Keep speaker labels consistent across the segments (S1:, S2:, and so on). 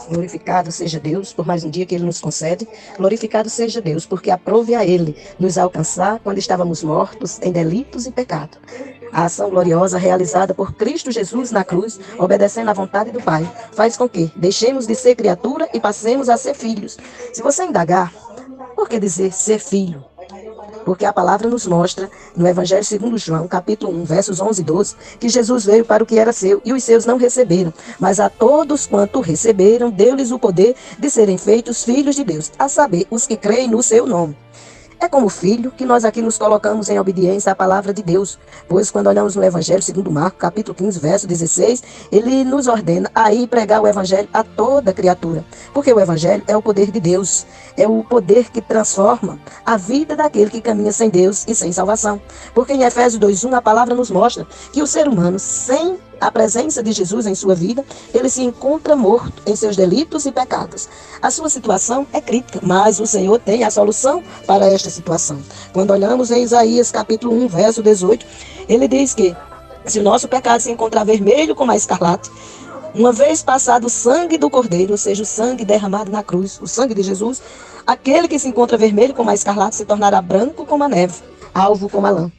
S1: Glorificado seja Deus por mais um dia que Ele nos concede. Glorificado seja Deus, porque aprove a Ele nos alcançar quando estávamos mortos em delitos e pecado. A ação gloriosa realizada por Cristo Jesus na cruz, obedecendo à vontade do Pai, faz com que deixemos de ser criatura e passemos a ser filhos. Se você indagar, por que dizer ser filho? Porque a palavra nos mostra, no Evangelho segundo João, capítulo 1, versos 11 e 12, que Jesus veio para o que era seu, e os seus não receberam. Mas a todos quanto receberam, deu-lhes o poder de serem feitos filhos de Deus, a saber, os que creem no seu nome. É como filho que nós aqui nos colocamos em obediência à palavra de Deus, pois quando olhamos no Evangelho segundo Marcos, capítulo 15, verso 16, ele nos ordena a ir pregar o Evangelho a toda criatura, porque o Evangelho é o poder de Deus, é o poder que transforma a vida daquele que caminha sem Deus e sem salvação, porque em Efésios 2:1 a palavra nos mostra que o ser humano sem a presença de Jesus em sua vida, ele se encontra morto em seus delitos e pecados. A sua situação é crítica, mas o Senhor tem a solução para esta situação. Quando olhamos em Isaías capítulo 1, verso 18, ele diz que se o nosso pecado se encontrar vermelho como a escarlate, uma vez passado o sangue do Cordeiro, ou seja, o sangue derramado na cruz, o sangue de Jesus, aquele que se encontra vermelho como a escarlate se tornará branco como a neve, alvo como a lã.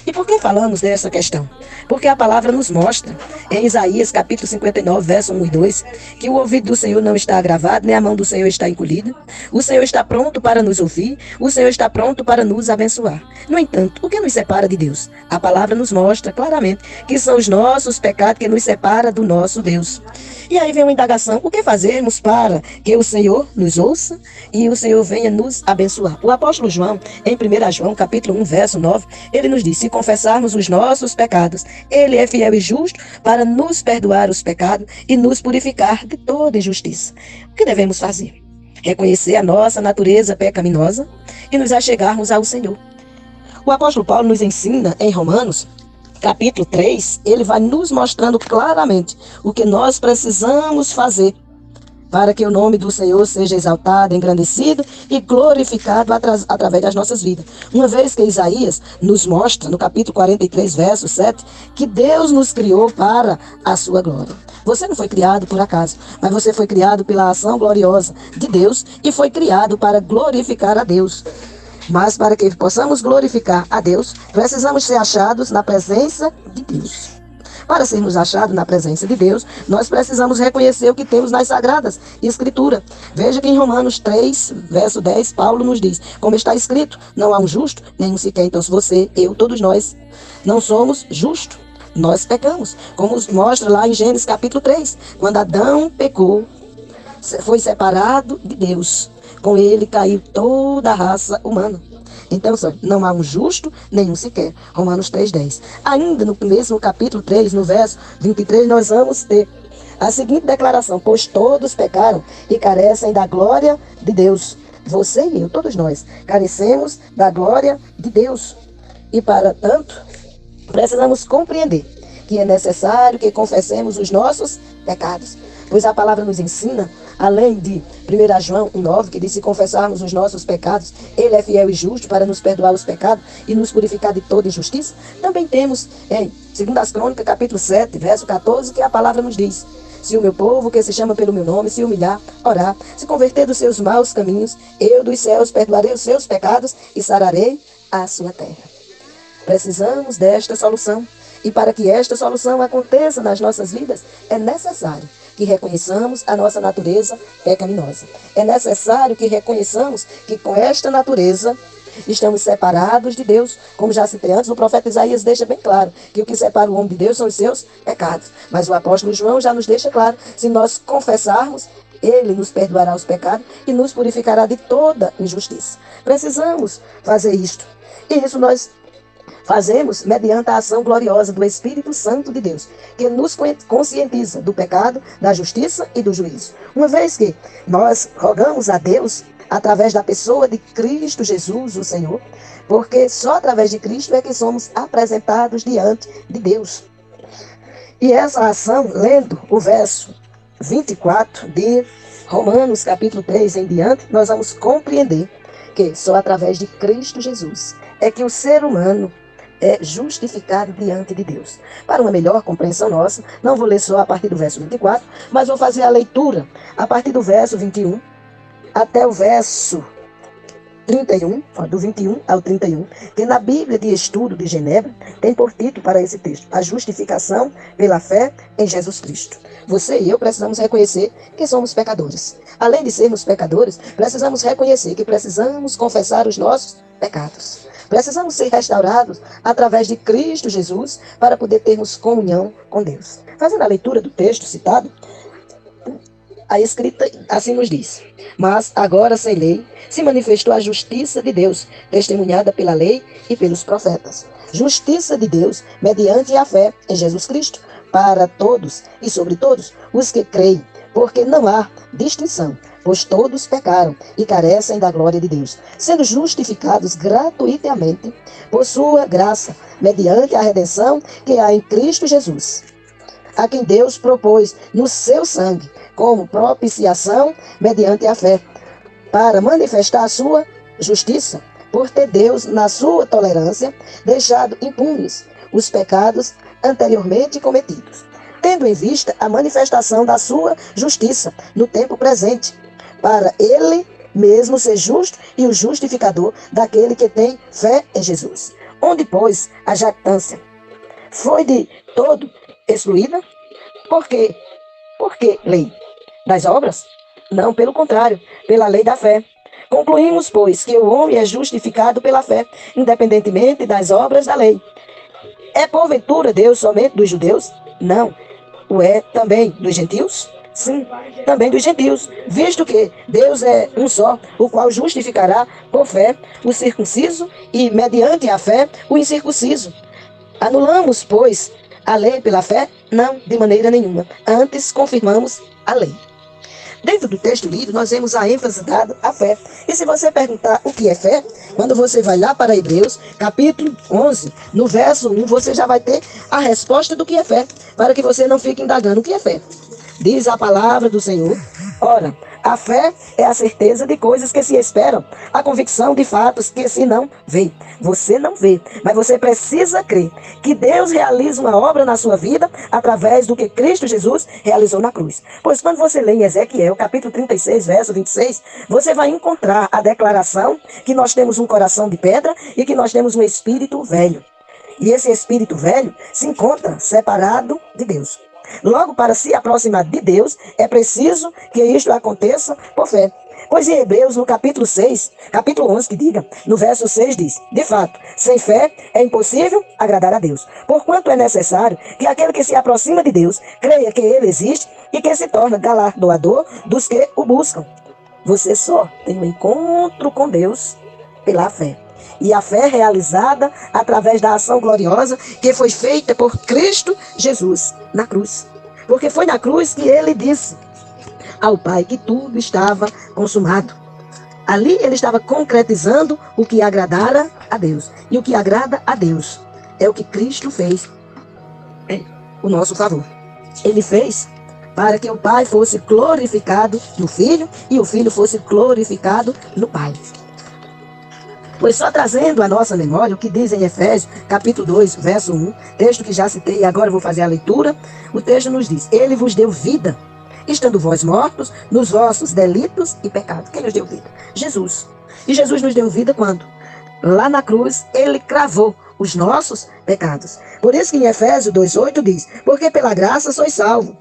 S1: E por que falamos dessa questão? Porque a palavra nos mostra, em Isaías capítulo 59, verso 1 e 2, que o ouvido do Senhor não está agravado, nem a mão do Senhor está encolhida. O Senhor está pronto para nos ouvir, o Senhor está pronto para nos abençoar. No entanto, o que nos separa de Deus? A palavra nos mostra claramente que são os nossos pecados que nos separam do nosso Deus. E aí vem uma indagação, o que fazermos para que o Senhor nos ouça e o Senhor venha nos abençoar? O apóstolo João, em 1 João capítulo 1, verso 9, ele nos diz, se confessarmos os nossos pecados, ele é fiel e justo para nos perdoar os pecados e nos purificar de toda injustiça. O que devemos fazer? Reconhecer a nossa natureza pecaminosa e nos achegarmos ao Senhor. O apóstolo Paulo nos ensina em Romanos, capítulo 3, ele vai nos mostrando claramente o que nós precisamos fazer para que o nome do Senhor seja exaltado, engrandecido e glorificado através das nossas vidas. Uma vez que Isaías nos mostra, no capítulo 43, verso 7, que Deus nos criou para a sua glória. Você não foi criado por acaso, mas você foi criado pela ação gloriosa de Deus e foi criado para glorificar a Deus. Mas para que possamos glorificar a Deus, precisamos ser achados na presença de Deus. Para sermos achados na presença de Deus, nós precisamos reconhecer o que temos nas Sagradas Escrituras. Veja que em Romanos 3, verso 10, Paulo nos diz, como está escrito, não há um justo, nenhum sequer. Então, se você, eu, todos nós, não somos justos, nós pecamos. Como mostra lá em Gênesis capítulo 3, quando Adão pecou, foi separado de Deus. Com ele caiu toda a raça humana. Então, não há um justo, nenhum sequer. Romanos 3,10. Ainda no mesmo capítulo 3, no verso 23, nós vamos ter a seguinte declaração, pois todos pecaram e carecem da glória de Deus. Você e eu, todos nós, carecemos da glória de Deus. E para tanto, precisamos compreender que é necessário que confessemos os nossos pecados. Pois a palavra nos ensina, além de 1 João 1,9, que diz, se confessarmos os nossos pecados, ele é fiel e justo para nos perdoar os pecados e nos purificar de toda injustiça. Também temos em 2 Crônicas, capítulo 7, verso 14, que a palavra nos diz, se o meu povo, que se chama pelo meu nome, se humilhar, orar, se converter dos seus maus caminhos, eu dos céus perdoarei os seus pecados e sararei a sua terra. Precisamos desta solução. E para que esta solução aconteça nas nossas vidas, é necessário que reconheçamos a nossa natureza pecaminosa. É necessário que reconheçamos que com esta natureza estamos separados de Deus. Como já citei antes, o profeta Isaías deixa bem claro que o que separa o homem de Deus são os seus pecados. Mas o apóstolo João já nos deixa claro, se nós confessarmos, ele nos perdoará os pecados e nos purificará de toda injustiça. Precisamos fazer isto. E isso nós fazemos mediante a ação gloriosa do Espírito Santo de Deus, que nos conscientiza do pecado, da justiça e do juízo. Uma vez que nós rogamos a Deus através da pessoa de Cristo Jesus, o Senhor, porque só através de Cristo é que somos apresentados diante de Deus. E essa ação, lendo o verso 24 de Romanos capítulo 3 em diante, nós vamos compreender que só através de Cristo Jesus é que o ser humano é justificado diante de Deus. Para uma melhor compreensão nossa, não vou ler só a partir do verso 24, mas vou fazer a leitura a partir do verso 21 até o verso 31, do 21 ao 31, que na Bíblia de Estudo de Genebra tem por título para esse texto: a justificação pela fé em Jesus Cristo. Você e eu precisamos reconhecer que somos pecadores. Além de sermos pecadores, precisamos reconhecer que precisamos confessar os nossos pecados. Precisamos ser restaurados através de Cristo Jesus para poder termos comunhão com Deus. Fazendo a leitura do texto citado, a escrita assim nos diz: mas agora sem lei se manifestou a justiça de Deus, testemunhada pela lei e pelos profetas. Justiça de Deus mediante a fé em Jesus Cristo, para todos e sobre todos os que creem, porque não há distinção, pois todos pecaram e carecem da glória de Deus, sendo justificados gratuitamente por sua graça, mediante a redenção que há em Cristo Jesus, a quem Deus propôs no seu sangue, como propiciação mediante a fé, para manifestar a sua justiça, por ter Deus, na sua tolerância, deixado impunes os pecados anteriormente cometidos, tendo em vista a manifestação da sua justiça no tempo presente, para ele mesmo ser justo e o justificador daquele que tem fé em Jesus. Onde, pois, a jactância foi de todo excluída? Por quê? Por que lei? Das obras? Não, pelo contrário, pela lei da fé. Concluímos, pois, que o homem é justificado pela fé, independentemente das obras da lei. É porventura Deus somente dos judeus? Não. O é também dos gentios? Sim, também dos gentios, visto que Deus é um só, o qual justificará por fé o circunciso e, mediante a fé, o incircunciso. Anulamos, pois, a lei pela fé? Não, de maneira nenhuma. Antes, confirmamos a lei. Dentro do texto lido, nós vemos a ênfase dada à fé. E se você perguntar o que é fé, quando você vai lá para Hebreus, capítulo 11, no verso 1, você já vai ter a resposta do que é fé, para que você não fique indagando o que é fé. Diz a palavra do Senhor: ora, a fé é a certeza de coisas que se esperam, a convicção de fatos que se não vê. Você não vê, mas você precisa crer que Deus realiza uma obra na sua vida através do que Cristo Jesus realizou na cruz. Pois quando você lê em Ezequiel, capítulo 36, verso 26, você vai encontrar a declaração que nós temos um coração de pedra e que nós temos um espírito velho. E esse espírito velho se encontra separado de Deus. Logo, para se aproximar de Deus, é preciso que isto aconteça por fé. Pois em Hebreus, no capítulo 6, capítulo 11, que diga, no verso 6 diz: de fato, sem fé é impossível agradar a Deus, porquanto é necessário que aquele que se aproxima de Deus creia que Ele existe e que se torna galardoador dos que o buscam. Você só tem um encontro com Deus pela fé. E a fé realizada através da ação gloriosa que foi feita por Cristo Jesus na cruz. Porque foi na cruz que ele disse ao Pai que tudo estava consumado. Ali ele estava concretizando o que agradara a Deus. E o que agrada a Deus é o que Cristo fez em o nosso favor. Ele fez para que o Pai fosse glorificado no Filho e o Filho fosse glorificado no Pai. Pois só trazendo à nossa memória o que diz em Efésios, capítulo 2, verso 1, texto que já citei e agora vou fazer a leitura, o texto nos diz: Ele vos deu vida, estando vós mortos nos vossos delitos e pecados. Quem nos deu vida? Jesus. E Jesus nos deu vida quando? Lá na cruz, ele cravou os nossos pecados. Por isso que em Efésios 2,8 diz: porque pela graça sois salvos.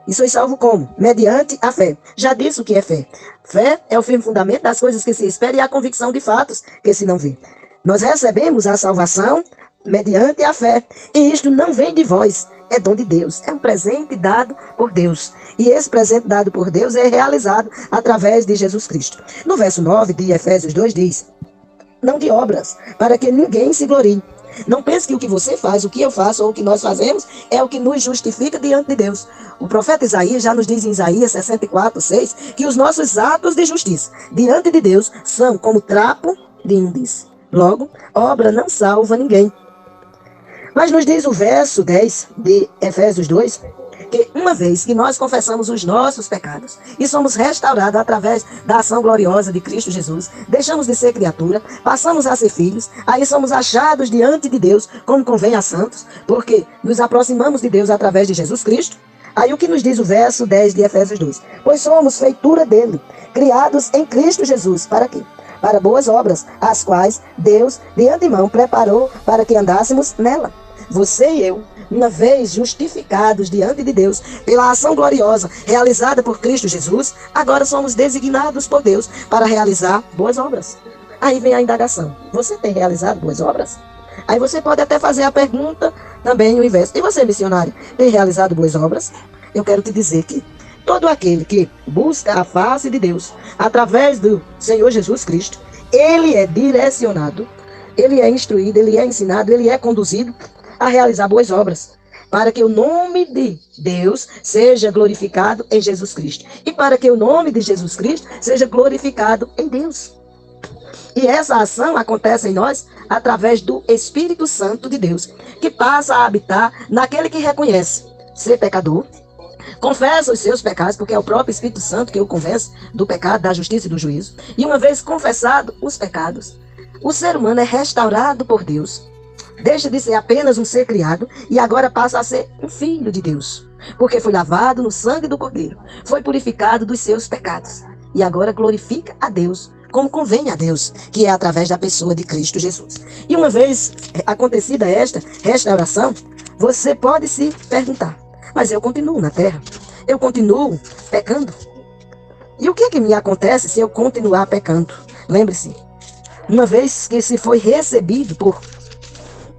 S1: E sois salvo como? Mediante a fé. Já disse o que é fé. Fé é o firme fundamento das coisas que se espera e a convicção de fatos que se não vê. Nós recebemos a salvação mediante a fé. E isto não vem de vós, é dom de Deus. É um presente dado por Deus. E esse presente dado por Deus é realizado através de Jesus Cristo. No verso 9 de Efésios 2 diz: não de obras, para que ninguém se glorie. Não pense que o que você faz, o que eu faço ou o que nós fazemos é o que nos justifica diante de Deus. O profeta Isaías já nos diz em Isaías 64, 6, que os nossos atos de justiça diante de Deus são como trapo de ímundície. Logo, obra não salva ninguém. Mas nos diz o verso 10 de Efésios 2, que uma vez que nós confessamos os nossos pecados e somos restaurados através da ação gloriosa de Cristo Jesus, deixamos de ser criatura, passamos a ser filhos, aí somos achados diante de Deus, como convém a santos, porque nos aproximamos de Deus através de Jesus Cristo. Aí o que nos diz o verso 10 de Efésios 2? Pois somos feitura dele, criados em Cristo Jesus. Para quê? Para boas obras, as quais Deus de antemão preparou para que andássemos nela. Você e eu, uma vez justificados diante de Deus pela ação gloriosa realizada por Cristo Jesus, agora somos designados por Deus para realizar boas obras. Aí vem a indagação: você tem realizado boas obras? Aí você pode até fazer a pergunta também o inverso: e você, missionário, tem realizado boas obras? Eu quero te dizer que todo aquele que busca a face de Deus através do Senhor Jesus Cristo, ele é direcionado, ele é instruído, ele é ensinado, ele é conduzido a realizar boas obras, para que o nome de Deus seja glorificado em Jesus Cristo e para que o nome de Jesus Cristo seja glorificado em Deus. E essa ação acontece em nós através do Espírito Santo de Deus, que passa a habitar naquele que reconhece ser pecador, confessa os seus pecados, porque é o próprio Espírito Santo que o convence do pecado, da justiça e do juízo. E uma vez confessado os pecados, o ser humano é restaurado por Deus, deixa de ser apenas um ser criado e agora passa a ser um filho de Deus, porque foi lavado no sangue do Cordeiro, foi purificado dos seus pecados e agora glorifica a Deus, como convém a Deus, que é através da pessoa de Cristo Jesus. E uma vez acontecida esta restauração, você pode se perguntar: mas eu continuo na terra, eu continuo pecando. E o que é que me acontece se eu continuar pecando? Lembre-se, uma vez que se foi recebido por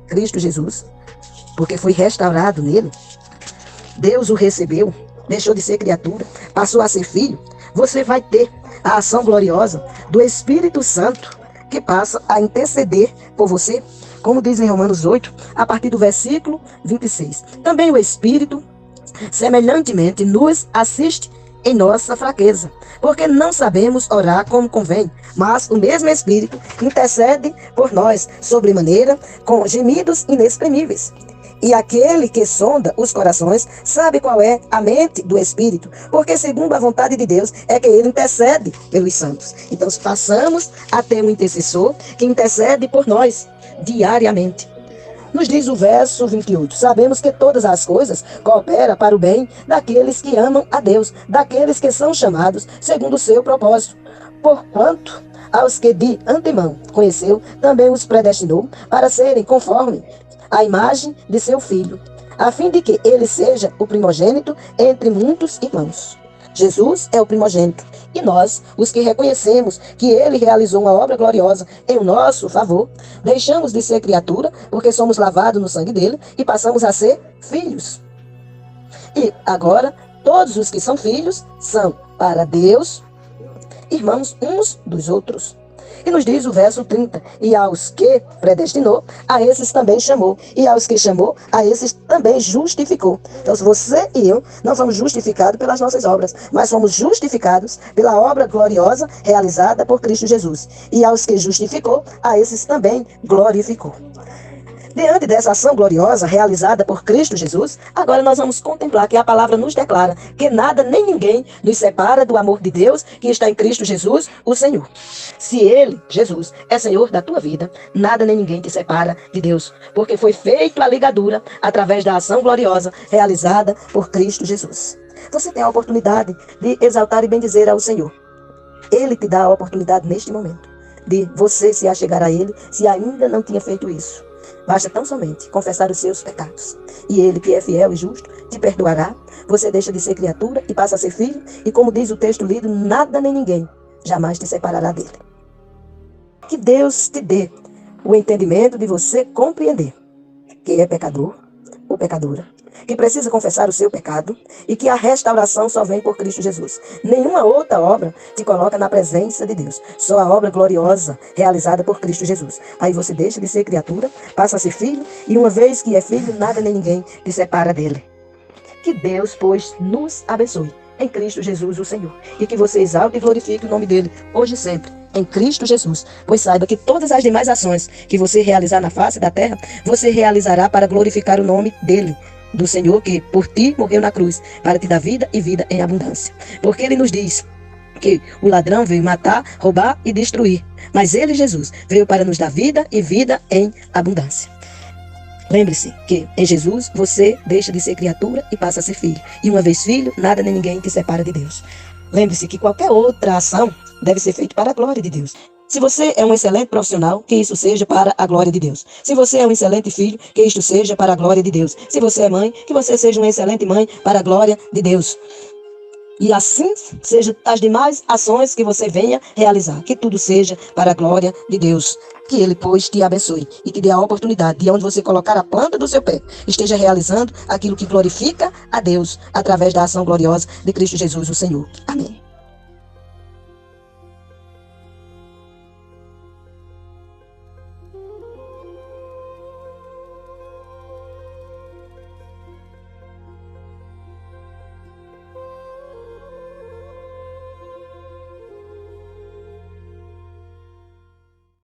S1: Cristo Jesus, porque foi restaurado nele, Deus o recebeu, deixou de ser criatura, passou a ser filho, você vai ter a ação gloriosa do Espírito Santo, que passa a interceder por você, como diz em Romanos 8, a partir do versículo 26. Também o Espírito semelhantemente nos assiste em nossa fraqueza, porque não sabemos orar como convém, mas o mesmo Espírito intercede por nós sobremaneira com gemidos inexprimíveis. E aquele que sonda os corações sabe qual é a mente do Espírito, porque segundo a vontade de Deus é que ele intercede pelos santos. Então passamos a ter um intercessor que intercede por nós diariamente. Nos diz o verso 28, sabemos que todas as coisas cooperam para o bem daqueles que amam a Deus, daqueles que são chamados segundo o seu propósito. Porquanto aos que de antemão conheceu, também os predestinou para serem conforme a imagem de seu Filho, a fim de que ele seja o primogênito entre muitos irmãos. Jesus é o primogênito, e nós, os que reconhecemos que ele realizou uma obra gloriosa em nosso favor, deixamos de ser criatura, porque somos lavados no sangue dele e passamos a ser filhos. E agora, todos os que são filhos são, para Deus, irmãos uns dos outros. E nos diz o verso 30, e aos que predestinou, a esses também chamou, e aos que chamou, a esses também justificou. Então, se você e eu não somos justificados pelas nossas obras, mas somos justificados pela obra gloriosa realizada por Cristo Jesus. E aos que justificou, a esses também glorificou. Diante dessa ação gloriosa realizada por Cristo Jesus, agora nós vamos contemplar que a palavra nos declara que nada nem ninguém nos separa do amor de Deus que está em Cristo Jesus, o Senhor. Se Ele, Jesus, é Senhor da tua vida, nada nem ninguém te separa de Deus, porque foi feita a ligadura através da ação gloriosa realizada por Cristo Jesus. Você tem a oportunidade de exaltar e bendizer ao Senhor. Ele te dá a oportunidade neste momento de você se achegar a Ele, se ainda não tinha feito isso. Basta tão somente confessar os seus pecados. E Ele, que é fiel e justo, te perdoará. Você deixa de ser criatura e passa a ser filho. E como diz o texto lido, nada nem ninguém jamais te separará dele. Que Deus te dê o entendimento de você compreender que é pecador ou pecadora, que precisa confessar o seu pecado e que a restauração só vem por Cristo Jesus. Nenhuma outra obra te coloca na presença de Deus. Só a obra gloriosa realizada por Cristo Jesus. Aí você deixa de ser criatura, passa a ser filho e uma vez que é filho, nada nem ninguém te separa dele. Que Deus, pois, nos abençoe em Cristo Jesus, o Senhor. E que você exalte e glorifique o nome dele, hoje e sempre, em Cristo Jesus. Pois saiba que todas as demais ações que você realizar na face da terra, você realizará para glorificar o nome dele. do Senhor que por ti morreu na cruz, para te dar vida e vida em abundância. Porque ele nos diz que o ladrão veio matar, roubar e destruir, mas ele, Jesus, veio para nos dar vida e vida em abundância. Lembre-se que em Jesus você deixa de ser criatura e passa a ser filho. E uma vez filho, nada nem ninguém te separa de Deus. Lembre-se que qualquer outra ação deve ser feita para a glória de Deus. Se você é um excelente profissional, que isso seja para a glória de Deus. Se você é um excelente filho, que isto seja para a glória de Deus. Se você é mãe, que você seja uma excelente mãe para a glória de Deus. E assim sejam as demais ações que você venha realizar. Que tudo seja para a glória de Deus. Que Ele, pois, te abençoe e te dê a oportunidade de onde você colocar a planta do seu pé, esteja realizando aquilo que glorifica a Deus através da ação gloriosa de Cristo Jesus, o Senhor. Amém.